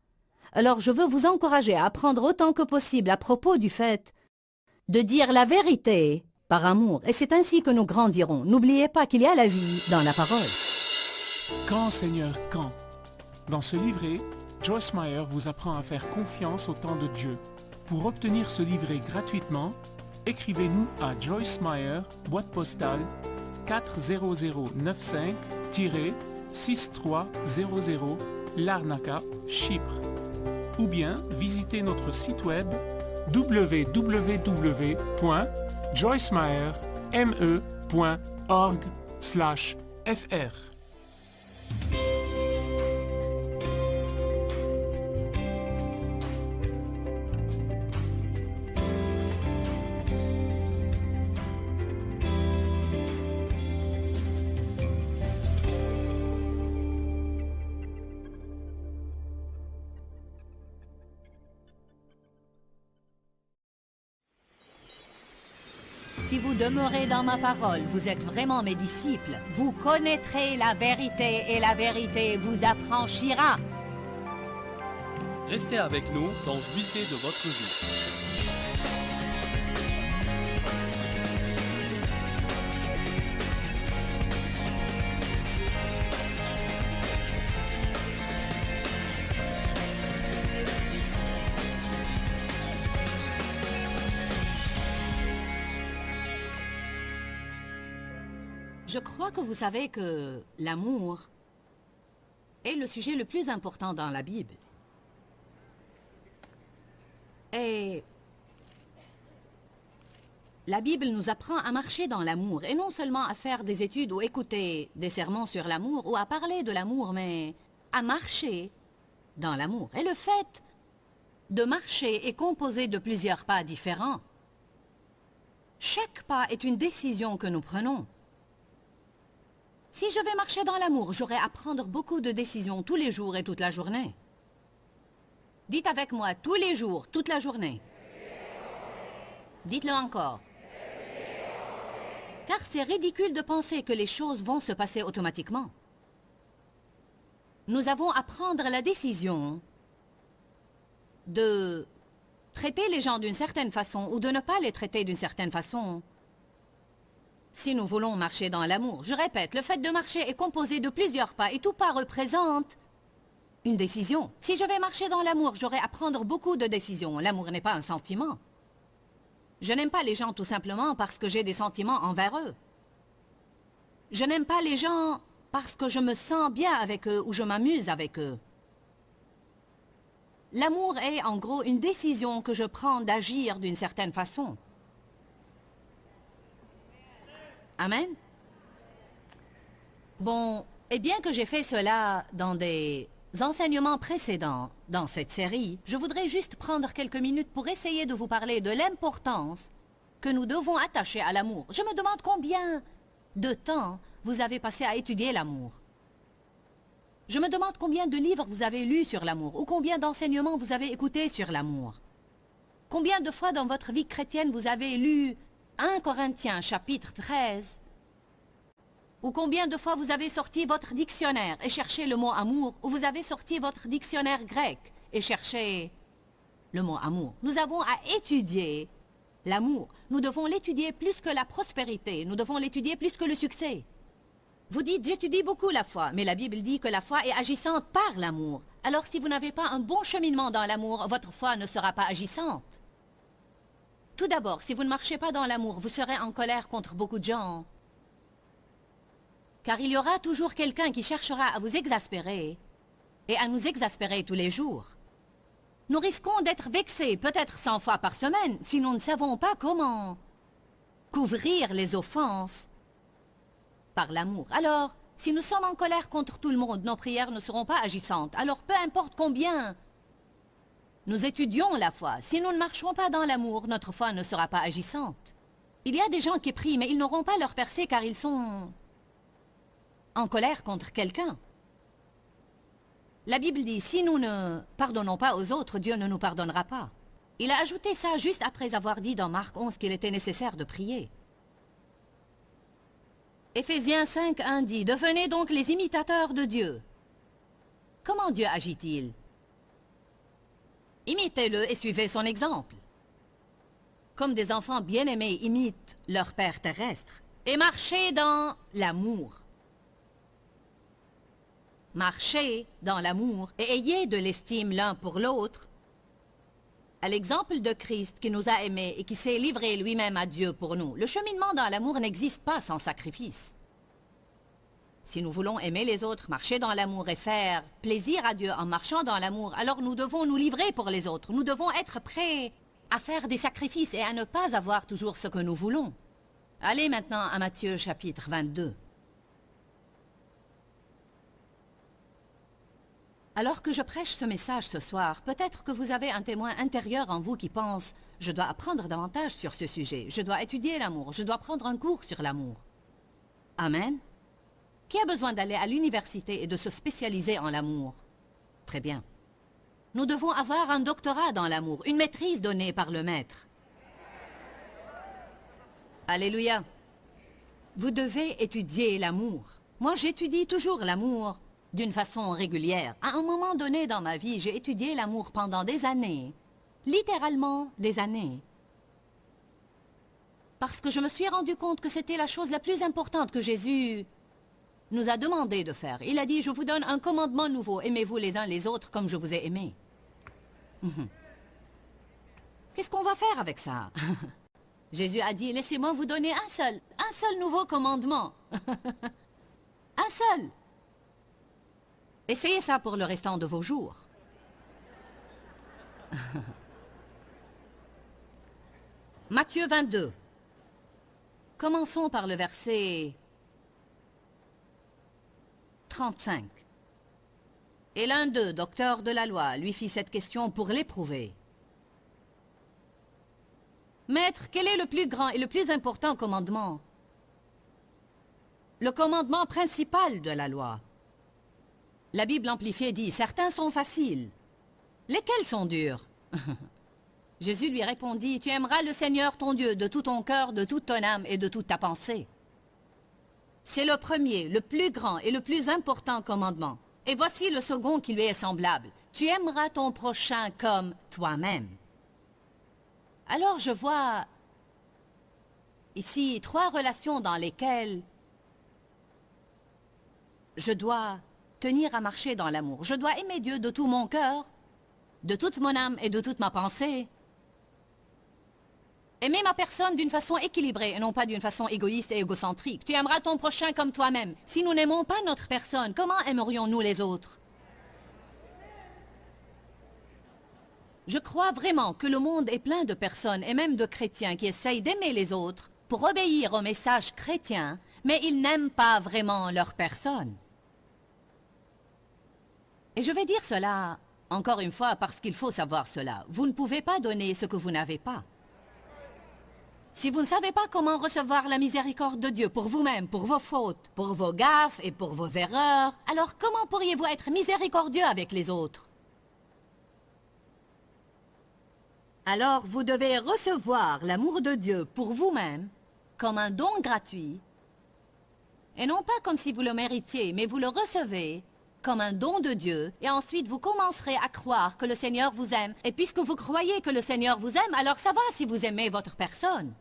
Alors je veux vous encourager à apprendre autant que possible à propos du fait de dire la vérité par amour. Et c'est ainsi que nous grandirons. N'oubliez pas qu'il y a la vie dans la parole. Quand, Seigneur, quand? Dans ce livret, Joyce Meyer vous apprend à faire confiance au temps de Dieu. Pour obtenir ce livret gratuitement, écrivez-nous à Joyce Meyer, boîte postale 40095-6300, Larnaca, Chypre. Ou bien visitez notre site web www.joycemeyer.org/fr. Si vous demeurez dans ma parole, vous êtes vraiment mes disciples. Vous connaîtrez la vérité et la vérité vous affranchira. Restez avec nous dans Jouissez de votre vie. Je crois que vous savez que l'amour est le sujet le plus important dans la Bible. Et la Bible nous apprend à marcher dans l'amour, et non seulement à faire des études ou écouter des sermons sur l'amour ou à parler de l'amour, mais à marcher dans l'amour. Et le fait de marcher est composé de plusieurs pas différents. Chaque pas est une décision que nous prenons. Si je vais marcher dans l'amour, j'aurai à prendre beaucoup de décisions tous les jours et toute la journée. Dites avec moi, tous les jours, toute la journée. Dites-le encore. Car c'est ridicule de penser que les choses vont se passer automatiquement. Nous avons à prendre la décision de traiter les gens d'une certaine façon ou de ne pas les traiter d'une certaine façon. Si nous voulons marcher dans l'amour, je répète, le fait de marcher est composé de plusieurs pas et tout pas représente une décision. Si je vais marcher dans l'amour, j'aurai à prendre beaucoup de décisions. L'amour n'est pas un sentiment. Je n'aime pas les gens tout simplement parce que j'ai des sentiments envers eux. Je n'aime pas les gens parce que je me sens bien avec eux ou je m'amuse avec eux. L'amour est en gros une décision que je prends d'agir d'une certaine façon. Amen. Bon, et bien que j'ai fait cela dans des enseignements précédents dans cette série, je voudrais juste prendre quelques minutes pour essayer de vous parler de l'importance que nous devons attacher à l'amour. Je me demande combien de temps vous avez passé à étudier l'amour. Je me demande combien de livres vous avez lus sur l'amour ou combien d'enseignements vous avez écoutés sur l'amour. Combien de fois dans votre vie chrétienne vous avez lu 1 Corinthiens chapitre 13, ou combien de fois vous avez sorti votre dictionnaire et cherché le mot amour, ou vous avez sorti votre dictionnaire grec et cherché le mot amour. Nous avons à étudier l'amour. Nous devons l'étudier plus que la prospérité, nous devons l'étudier plus que le succès. Vous dites, j'étudie beaucoup la foi, mais la Bible dit que la foi est agissante par l'amour. Alors si vous n'avez pas un bon cheminement dans l'amour, votre foi ne sera pas agissante. Tout d'abord, si vous ne marchez pas dans l'amour, vous serez en colère contre beaucoup de gens. Car il y aura toujours quelqu'un qui cherchera à vous exaspérer et à nous exaspérer tous les jours. Nous risquons d'être vexés peut-être 100 fois par semaine si nous ne savons pas comment couvrir les offenses par l'amour. Alors, si nous sommes en colère contre tout le monde, nos prières ne seront pas agissantes. Alors peu importe combien nous étudions la foi. Si nous ne marchons pas dans l'amour, notre foi ne sera pas agissante. Il y a des gens qui prient, mais ils n'auront pas leur percée car ils sont en colère contre quelqu'un. La Bible dit, si nous ne pardonnons pas aux autres, Dieu ne nous pardonnera pas. Il a ajouté ça juste après avoir dit dans Marc 11 qu'il était nécessaire de prier. Éphésiens 5:1 dit, devenez donc les imitateurs de Dieu. Comment Dieu agit-il? Imitez-le et suivez son exemple. Comme des enfants bien-aimés imitent leur père terrestre. Et marchez dans l'amour. Marchez dans l'amour et ayez de l'estime l'un pour l'autre, à l'exemple de Christ qui nous a aimés et qui s'est livré lui-même à Dieu pour nous. Le cheminement dans l'amour n'existe pas sans sacrifice. Si nous voulons aimer les autres, marcher dans l'amour et faire plaisir à Dieu en marchant dans l'amour, alors nous devons nous livrer pour les autres. Nous devons être prêts à faire des sacrifices et à ne pas avoir toujours ce que nous voulons. Allez maintenant à Matthieu chapitre 22. Alors que je prêche ce message ce soir, peut-être que vous avez un témoin intérieur en vous qui pense « Je dois apprendre davantage sur ce sujet, je dois étudier l'amour, je dois prendre un cours sur l'amour. » Amen. Qui a besoin d'aller à l'université et de se spécialiser en l'amour? Très bien. Nous devons avoir un doctorat dans l'amour, une maîtrise donnée par le maître. Alléluia. Vous devez étudier l'amour. Moi, j'étudie toujours l'amour d'une façon régulière. À un moment donné dans ma vie, j'ai étudié l'amour pendant des années. Littéralement des années. Parce que je me suis rendu compte que c'était la chose la plus importante que Jésus nous a demandé de faire. Il a dit, je vous donne un commandement nouveau, aimez-vous les uns les autres comme je vous ai aimés. Qu'est-ce qu'on va faire avec ça? Jésus a dit, laissez-moi vous donner un seul nouveau commandement. Un seul. Essayez ça pour le restant de vos jours. Matthieu 22. Commençons par le verset 35. Et l'un d'eux, docteur de la loi, lui fit cette question pour l'éprouver. Maître, quel est le plus grand et le plus important commandement? Le commandement principal de la loi. La Bible amplifiée dit, certains sont faciles. Lesquels sont durs? Jésus lui répondit, tu aimeras le Seigneur ton Dieu de tout ton cœur, de toute ton âme et de toute ta pensée. C'est le premier, le plus grand et le plus important commandement. Et voici le second qui lui est semblable. Tu aimeras ton prochain comme toi-même. Alors je vois ici 3 relations dans lesquelles je dois tenir à marcher dans l'amour. Je dois aimer Dieu de tout mon cœur, de toute mon âme et de toute ma pensée. Aimer ma personne d'une façon équilibrée et non pas d'une façon égoïste et égocentrique. Tu aimeras ton prochain comme toi-même. Si nous n'aimons pas notre personne, comment aimerions-nous les autres? Je crois vraiment que le monde est plein de personnes et même de chrétiens qui essayent d'aimer les autres pour obéir au message chrétien, mais ils n'aiment pas vraiment leur personne. Et je vais dire cela, encore une fois, parce qu'il faut savoir cela. Vous ne pouvez pas donner ce que vous n'avez pas. Si vous ne savez pas comment recevoir la miséricorde de Dieu pour vous-même, pour vos fautes, pour vos gaffes et pour vos erreurs, alors comment pourriez-vous être miséricordieux avec les autres? Alors vous devez recevoir l'amour de Dieu pour vous-même comme un don gratuit, et non pas comme si vous le méritiez, mais vous le recevez comme un don de Dieu, et ensuite vous commencerez à croire que le Seigneur vous aime, et puisque vous croyez que le Seigneur vous aime, alors ça va si vous aimez votre personne.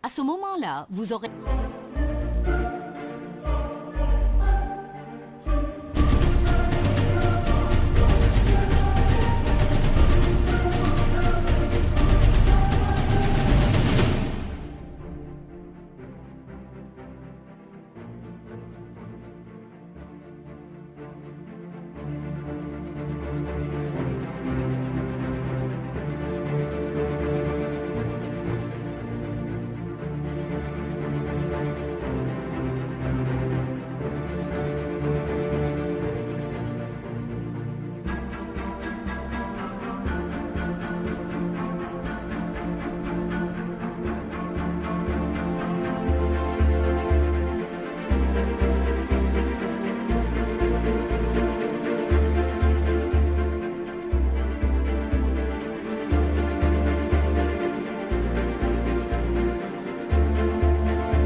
À ce moment-là, vous aurez...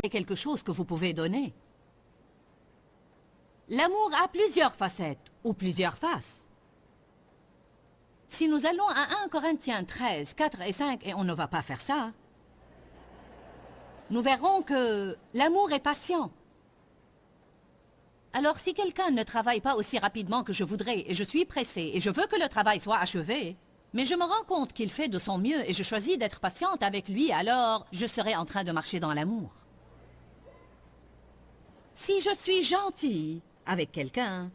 quelque chose que vous pouvez donner. L'amour a plusieurs facettes ou plusieurs faces. Si nous allons à 1 Corinthiens 13, 4 et 5, et on ne va pas faire ça, nous verrons que l'amour est patient. Alors si quelqu'un ne travaille pas aussi rapidement que je voudrais, et je suis pressée, et je veux que le travail soit achevé, mais je me rends compte qu'il fait de son mieux et je choisis d'être patiente avec lui, alors je serai en train de marcher dans l'amour. Si je suis gentille avec quelqu'un,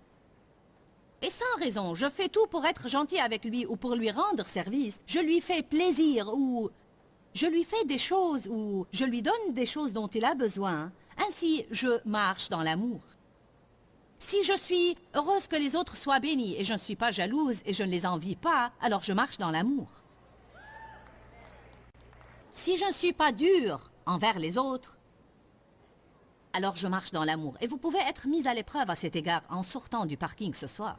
et sans raison, je fais tout pour être gentil avec lui ou pour lui rendre service, je lui fais plaisir ou je lui fais des choses ou je lui donne des choses dont il a besoin, ainsi je marche dans l'amour. Si je suis heureuse que les autres soient bénis et je ne suis pas jalouse et je ne les envie pas, alors je marche dans l'amour. Si je ne suis pas dure envers les autres, alors je marche dans l'amour. Et vous pouvez être mis à l'épreuve à cet égard en sortant du parking ce soir.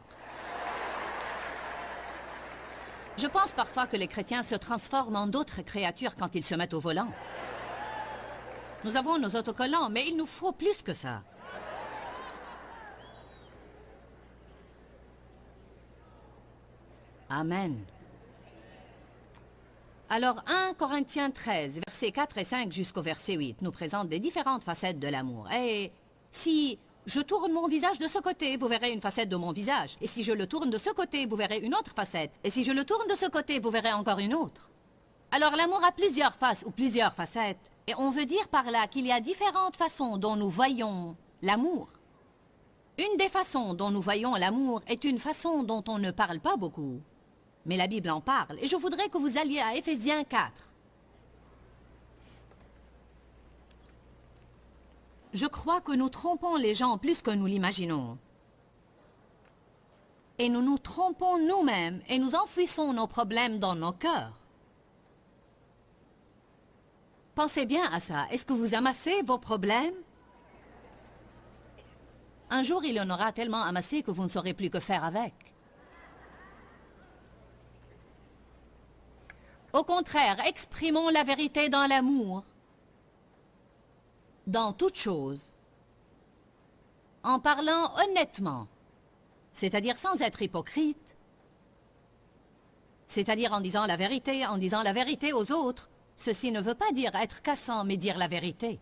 Je pense parfois que les chrétiens se transforment en d'autres créatures quand ils se mettent au volant. Nous avons nos autocollants, mais il nous faut plus que ça. Amen. Alors 1 Corinthiens 13, versets 4 et 5 jusqu'au verset 8 nous présente des différentes facettes de l'amour. Et si je tourne mon visage de ce côté, vous verrez une facette de mon visage. Et si je le tourne de ce côté, vous verrez une autre facette. Et si je le tourne de ce côté, vous verrez encore une autre. Alors l'amour a plusieurs faces ou plusieurs facettes. Et on veut dire par là qu'il y a différentes façons dont nous voyons l'amour. Une des façons dont nous voyons l'amour est une façon dont on ne parle pas beaucoup. Mais la Bible en parle, et je voudrais que vous alliez à Éphésiens 4. Je crois que nous trompons les gens plus que nous l'imaginons. Et nous nous trompons nous-mêmes et nous enfouissons nos problèmes dans nos cœurs. Pensez bien à ça. Est-ce que vous amassez vos problèmes? Un jour, il y en aura tellement amassé que vous ne saurez plus que faire avec. Au contraire, exprimons la vérité dans l'amour, dans toute chose, en parlant honnêtement, c'est-à-dire sans être hypocrite, c'est-à-dire en disant la vérité aux autres. Ceci ne veut pas dire être cassant, mais dire la vérité.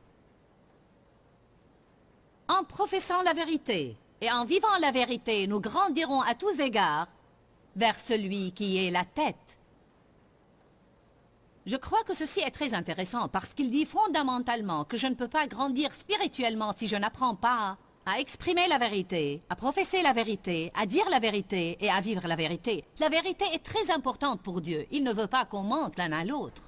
En professant la vérité et en vivant la vérité, nous grandirons à tous égards vers celui qui est la tête. Je crois que ceci est très intéressant parce qu'il dit fondamentalement que je ne peux pas grandir spirituellement si je n'apprends pas à exprimer la vérité, à professer la vérité, à dire la vérité et à vivre la vérité. La vérité est très importante pour Dieu. Il ne veut pas qu'on mente l'un à l'autre.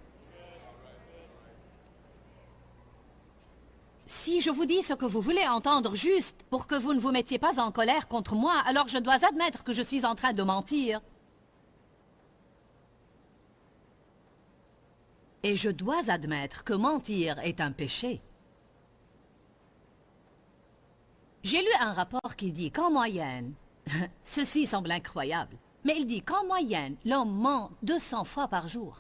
Si je vous dis ce que vous voulez entendre juste pour que vous ne vous mettiez pas en colère contre moi, alors je dois admettre que je suis en train de mentir. Et je dois admettre que mentir est un péché. J'ai lu un rapport qui dit qu'en moyenne, ceci semble incroyable, mais il dit qu'en moyenne, l'homme ment 200 fois par jour.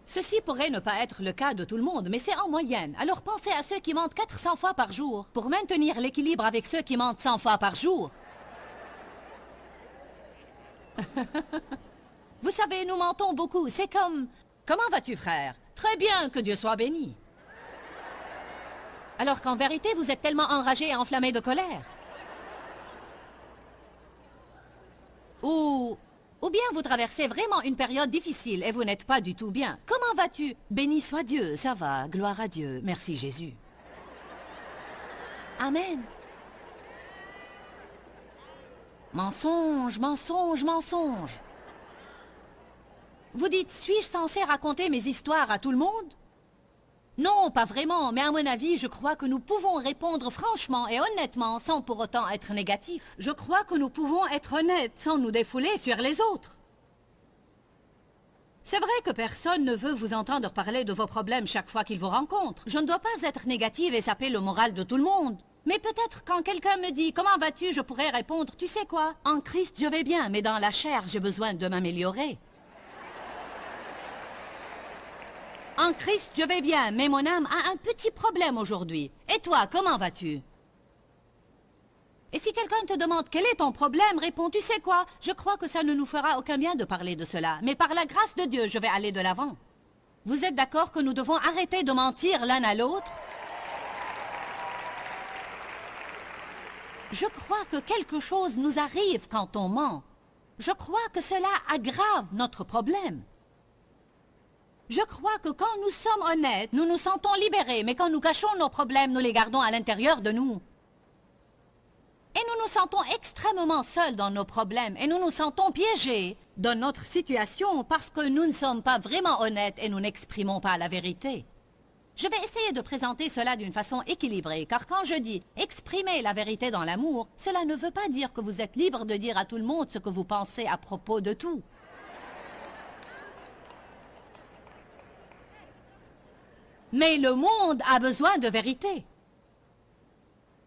Ceci pourrait ne pas être le cas de tout le monde, mais c'est en moyenne. Alors pensez à ceux qui mentent 400 fois par jour pour maintenir l'équilibre avec ceux qui mentent 100 fois par jour. Vous savez, nous mentons beaucoup. C'est comme... Comment vas-tu, frère? Très bien, que Dieu soit béni. Alors qu'en vérité, vous êtes tellement enragé et enflammé de colère. Ou bien vous traversez vraiment une période difficile et vous n'êtes pas du tout bien. Comment vas-tu? Béni soit Dieu, ça va, gloire à Dieu, merci Jésus. Amen. Mensonge, mensonge, mensonge. Vous dites, suis-je censé raconter mes histoires à tout le monde? Non, pas vraiment, mais à mon avis, je crois que nous pouvons répondre franchement et honnêtement sans pour autant être négatifs. Je crois que nous pouvons être honnêtes sans nous défouler sur les autres. C'est vrai que personne ne veut vous entendre parler de vos problèmes chaque fois qu'il vous rencontre. Je ne dois pas être négative et saper le moral de tout le monde. Mais peut-être quand quelqu'un me dit « Comment vas-tu ?» je pourrais répondre « Tu sais quoi? En Christ, je vais bien, mais dans la chair, j'ai besoin de m'améliorer. » En Christ, je vais bien, mais mon âme a un petit problème aujourd'hui. Et toi, comment vas-tu? Et si quelqu'un te demande quel est ton problème, réponds, tu sais quoi? Je crois que ça ne nous fera aucun bien de parler de cela. Mais par la grâce de Dieu, je vais aller de l'avant. Vous êtes d'accord que nous devons arrêter de mentir l'un à l'autre? Je crois que quelque chose nous arrive quand on ment. Je crois que cela aggrave notre problème. Je crois que quand nous sommes honnêtes, nous nous sentons libérés, mais quand nous cachons nos problèmes, nous les gardons à l'intérieur de nous. Et nous nous sentons extrêmement seuls dans nos problèmes, et nous nous sentons piégés dans notre situation parce que nous ne sommes pas vraiment honnêtes et nous n'exprimons pas la vérité. Je vais essayer de présenter cela d'une façon équilibrée, car quand je dis « exprimer la vérité dans l'amour », cela ne veut pas dire que vous êtes libre de dire à tout le monde ce que vous pensez à propos de tout. Mais le monde a besoin de vérité.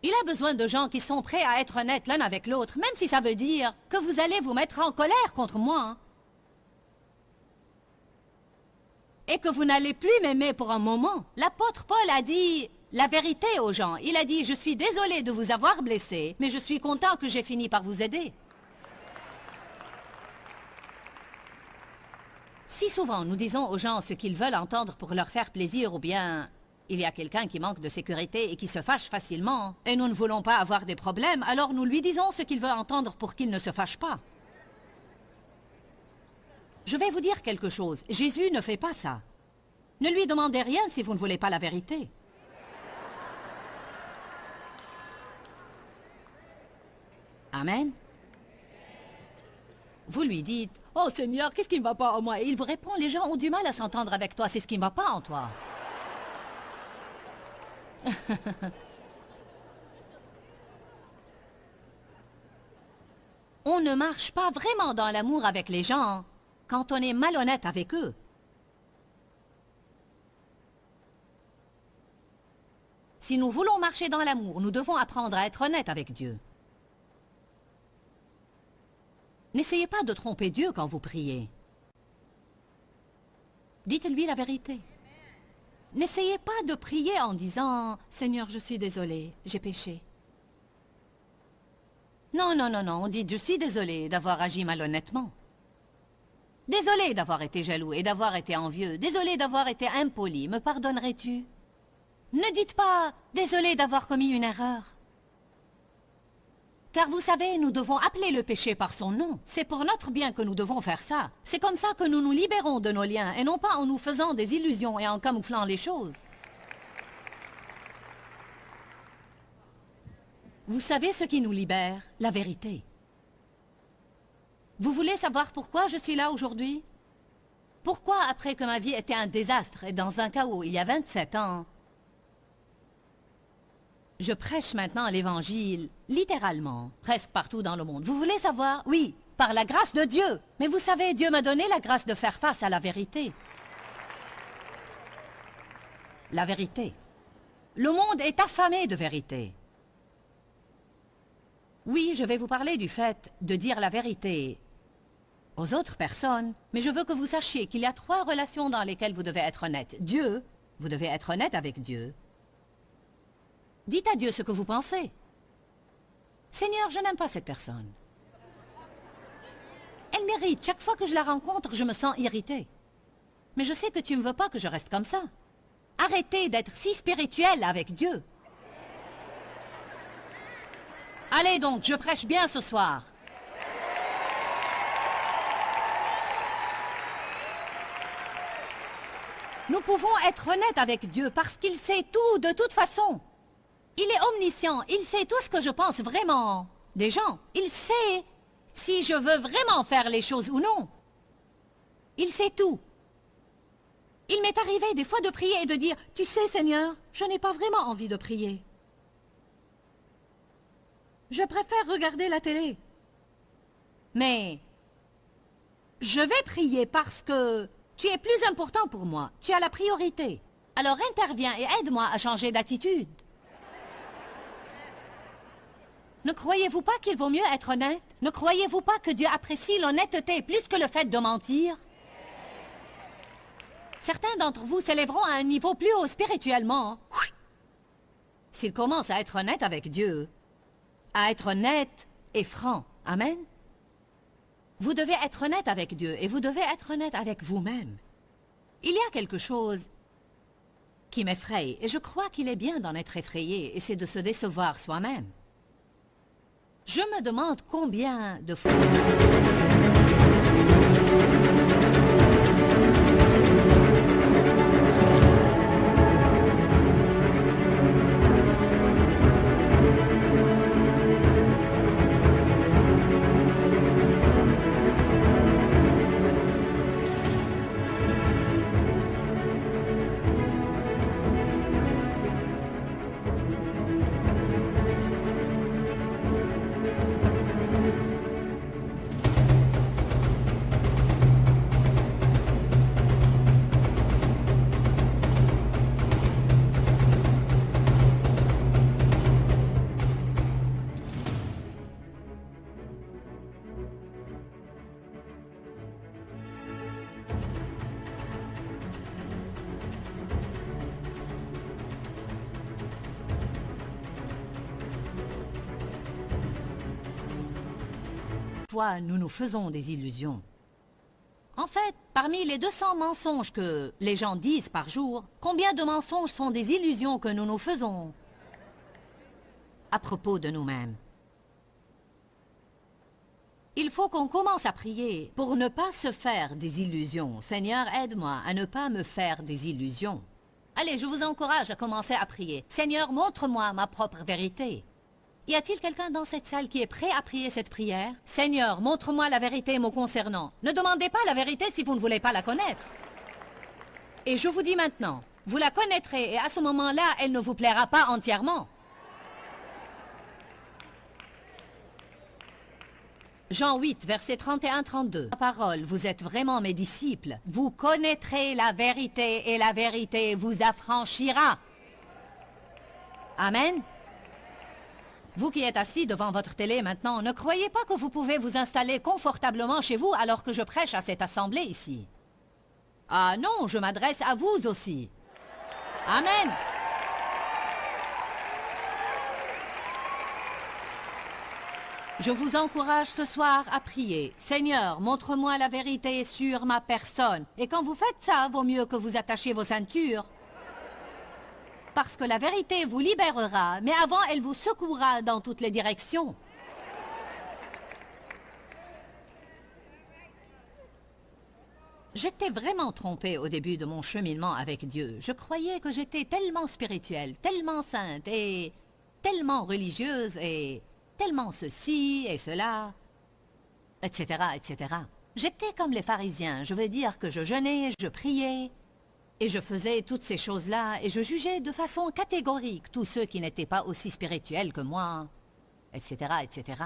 Il a besoin de gens qui sont prêts à être honnêtes l'un avec l'autre, même si ça veut dire que vous allez vous mettre en colère contre moi. Et que vous n'allez plus m'aimer pour un moment. L'apôtre Paul a dit la vérité aux gens. Il a dit « Je suis désolé de vous avoir blessé, mais je suis content que j'ai fini par vous aider. » Si souvent nous disons aux gens ce qu'ils veulent entendre pour leur faire plaisir ou bien il y a quelqu'un qui manque de sécurité et qui se fâche facilement et nous ne voulons pas avoir des problèmes, alors nous lui disons ce qu'il veut entendre pour qu'il ne se fâche pas. Je vais vous dire quelque chose. Jésus ne fait pas ça. Ne lui demandez rien si vous ne voulez pas la vérité. Amen. Vous lui dites « Oh Seigneur, qu'est-ce qui ne va pas en moi ?» Et il vous répond « Les gens ont du mal à s'entendre avec toi, c'est ce qui ne va pas en toi. » On ne marche pas vraiment dans l'amour avec les gens quand on est malhonnête avec eux. Si nous voulons marcher dans l'amour, nous devons apprendre à être honnêtes avec Dieu. N'essayez pas de tromper Dieu quand vous priez. Dites-lui la vérité. N'essayez pas de prier en disant « Seigneur, je suis désolé, j'ai péché. » Non, non, non, non, dites « Je suis désolé d'avoir agi malhonnêtement. » Désolé d'avoir été jaloux et d'avoir été envieux. Désolé d'avoir été impoli. Me pardonnerais-tu? Ne dites pas « Désolé d'avoir commis une erreur. » Car vous savez, nous devons appeler le péché par son nom. C'est pour notre bien que nous devons faire ça. C'est comme ça que nous nous libérons de nos liens, et non pas en nous faisant des illusions et en camouflant les choses. Vous savez ce qui nous libère? La vérité. Vous voulez savoir pourquoi je suis là aujourd'hui? Pourquoi, après que ma vie était un désastre et dans un chaos il y a 27 ans, je prêche maintenant l'Évangile, littéralement, presque partout dans le monde. Vous voulez savoir? Oui, par la grâce de Dieu. Mais vous savez, Dieu m'a donné la grâce de faire face à la vérité. La vérité. Le monde est affamé de vérité. Oui, je vais vous parler du fait de dire la vérité aux autres personnes, mais je veux que vous sachiez qu'il y a 3 relations dans lesquelles vous devez être honnête. Dieu, vous devez être honnête avec Dieu. Dites à Dieu ce que vous pensez. Seigneur, je n'aime pas cette personne. Elle mérite. Chaque fois que je la rencontre, je me sens irritée. Mais je sais que tu ne veux pas que je reste comme ça. Arrêtez d'être si spirituel avec Dieu. Allez donc, je prêche bien ce soir. Nous pouvons être honnêtes avec Dieu parce qu'il sait tout de toute façon. Il est omniscient, il sait tout ce que je pense vraiment des gens. Il sait si je veux vraiment faire les choses ou non. Il sait tout. Il m'est arrivé des fois de prier et de dire « Tu sais, Seigneur, je n'ai pas vraiment envie de prier. Je préfère regarder la télé. Mais je vais prier parce que tu es plus important pour moi. Tu as la priorité. Alors interviens et aide-moi à changer d'attitude. » Ne croyez-vous pas qu'il vaut mieux être honnête? Ne croyez-vous pas que Dieu apprécie l'honnêteté plus que le fait de mentir? Certains d'entre vous s'élèveront à un niveau plus haut spirituellement s'ils commencent à être honnêtes avec Dieu, à être honnêtes et francs. Amen. Vous devez être honnête avec Dieu et vous devez être honnête avec vous-même. Il y a quelque chose qui m'effraie et je crois qu'il est bien d'en être effrayé et c'est de se décevoir soi-même. Je me demande combien de fois... nous nous faisons des illusions. En fait, parmi les 200 mensonges que les gens disent par jour, combien de mensonges sont des illusions que nous nous faisons à propos de nous-mêmes? Il faut qu'on commence à prier pour ne pas se faire des illusions. Seigneur, aide-moi à ne pas me faire des illusions. Allez, je vous encourage à commencer à prier. Seigneur, montre-moi ma propre vérité. Y a-t-il quelqu'un dans cette salle qui est prêt à prier cette prière? Seigneur, montre-moi la vérité me concernant. Ne demandez pas la vérité si vous ne voulez pas la connaître. Et je vous dis maintenant, vous la connaîtrez et à ce moment-là, elle ne vous plaira pas entièrement. Jean 8, versets 31-32. La parole, vous êtes vraiment mes disciples. Vous connaîtrez la vérité et la vérité vous affranchira. Amen. Vous qui êtes assis devant votre télé maintenant, ne croyez pas que vous pouvez vous installer confortablement chez vous alors que je prêche à cette assemblée ici. Ah non, je m'adresse à vous aussi. Amen. Je vous encourage ce soir à prier. Seigneur, montre-moi la vérité sur ma personne. Et quand vous faites ça, vaut mieux que vous attachiez vos ceintures. Parce que la vérité vous libérera, mais avant, elle vous secouera dans toutes les directions. J'étais vraiment trompée au début de mon cheminement avec Dieu. Je croyais que j'étais tellement spirituelle, tellement sainte et tellement religieuse et tellement ceci et cela, etc., etc. J'étais comme les pharisiens, je veux dire que je jeûnais, je priais, et je faisais toutes ces choses-là, et je jugeais de façon catégorique tous ceux qui n'étaient pas aussi spirituels que moi, etc., etc.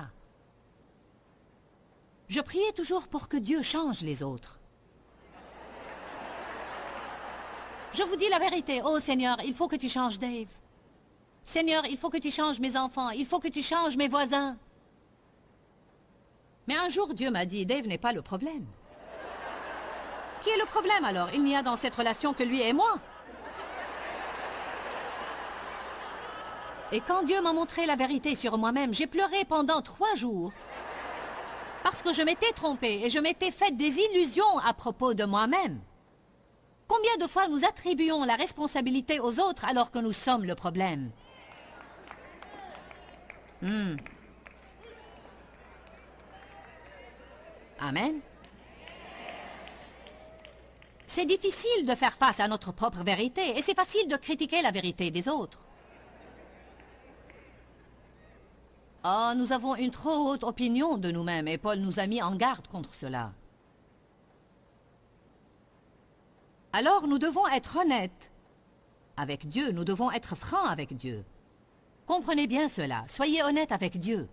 Je priais toujours pour que Dieu change les autres. Je vous dis la vérité, oh Seigneur, il faut que tu changes Dave. Seigneur, il faut que tu changes mes enfants, il faut que tu changes mes voisins. Mais un jour, Dieu m'a dit, Dave n'est pas le problème. Qui est le problème alors? Il n'y a dans cette relation que lui et moi. Et quand Dieu m'a montré la vérité sur moi-même, j'ai pleuré pendant 3 jours. Parce que je m'étais trompée et je m'étais fait des illusions à propos de moi-même. Combien de fois nous attribuons la responsabilité aux autres alors que nous sommes le problème? Amen. C'est difficile de faire face à notre propre vérité et c'est facile de critiquer la vérité des autres. Oh, nous avons une trop haute opinion de nous-mêmes et Paul nous a mis en garde contre cela. Alors nous devons être honnêtes avec Dieu, nous devons être francs avec Dieu. Comprenez bien cela, soyez honnêtes avec Dieu.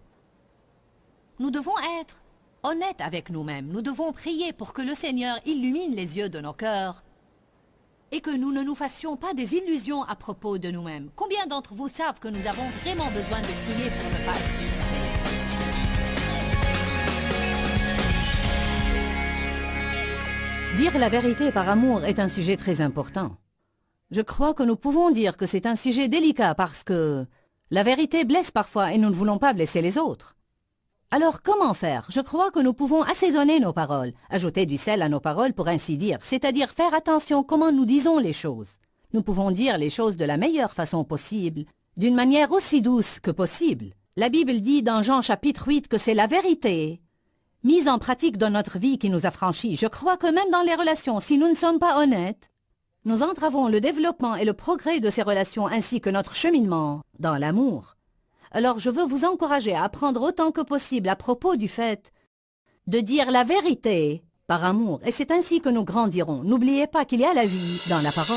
Nous devons être honnêtes avec nous-mêmes. Nous devons prier pour que le Seigneur illumine les yeux de nos cœurs et que nous ne nous fassions pas des illusions à propos de nous-mêmes. Combien d'entre vous savent que nous avons vraiment besoin de prier pour ne pas être trompés? Dire la vérité par amour est un sujet très important. Je crois que nous pouvons dire que c'est un sujet délicat parce que la vérité blesse parfois et nous ne voulons pas blesser les autres. Alors comment faire? Je crois que nous pouvons assaisonner nos paroles, ajouter du sel à nos paroles pour ainsi dire, c'est-à-dire faire attention comment nous disons les choses. Nous pouvons dire les choses de la meilleure façon possible, d'une manière aussi douce que possible. La Bible dit dans Jean chapitre 8 que c'est la vérité mise en pratique dans notre vie qui nous affranchit. Je crois que même dans les relations, si nous ne sommes pas honnêtes, nous entravons le développement et le progrès de ces relations ainsi que notre cheminement dans l'amour. Alors je veux vous encourager à apprendre autant que possible à propos du fait de dire la vérité par amour. Et c'est ainsi que nous grandirons. N'oubliez pas qu'il y a la vie dans la parole.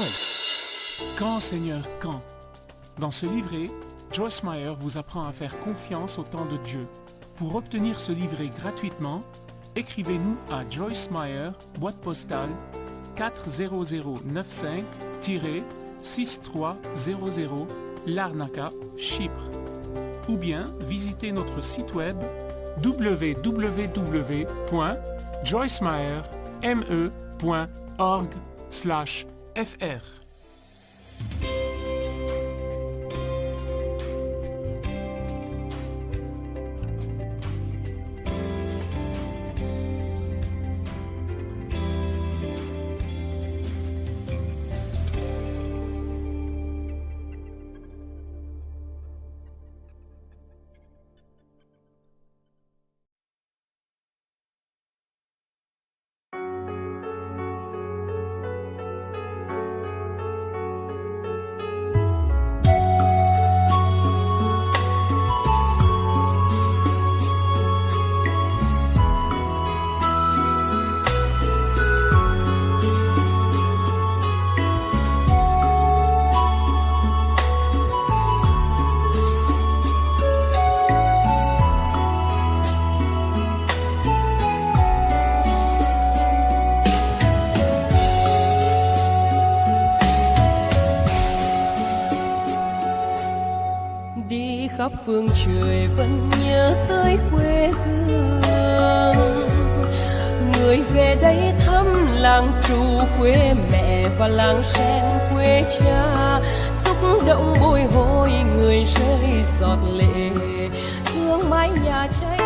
Quand, Seigneur, quand? Dans ce livret, Joyce Meyer vous apprend à faire confiance au temps de Dieu. Pour obtenir ce livret gratuitement, écrivez-nous à Joyce Meyer, boîte postale 40095-6300, Larnaca, Chypre. Ou bien visitez notre site web www.joycemeyer.org/fr. khắp phương trời vẫn nhớ tới quê hương. Người về đây thăm làng trù quê mẹ và làng sen quê cha, xúc động bồi hồi người rơi giọt lệ, thương mái nhà cháy.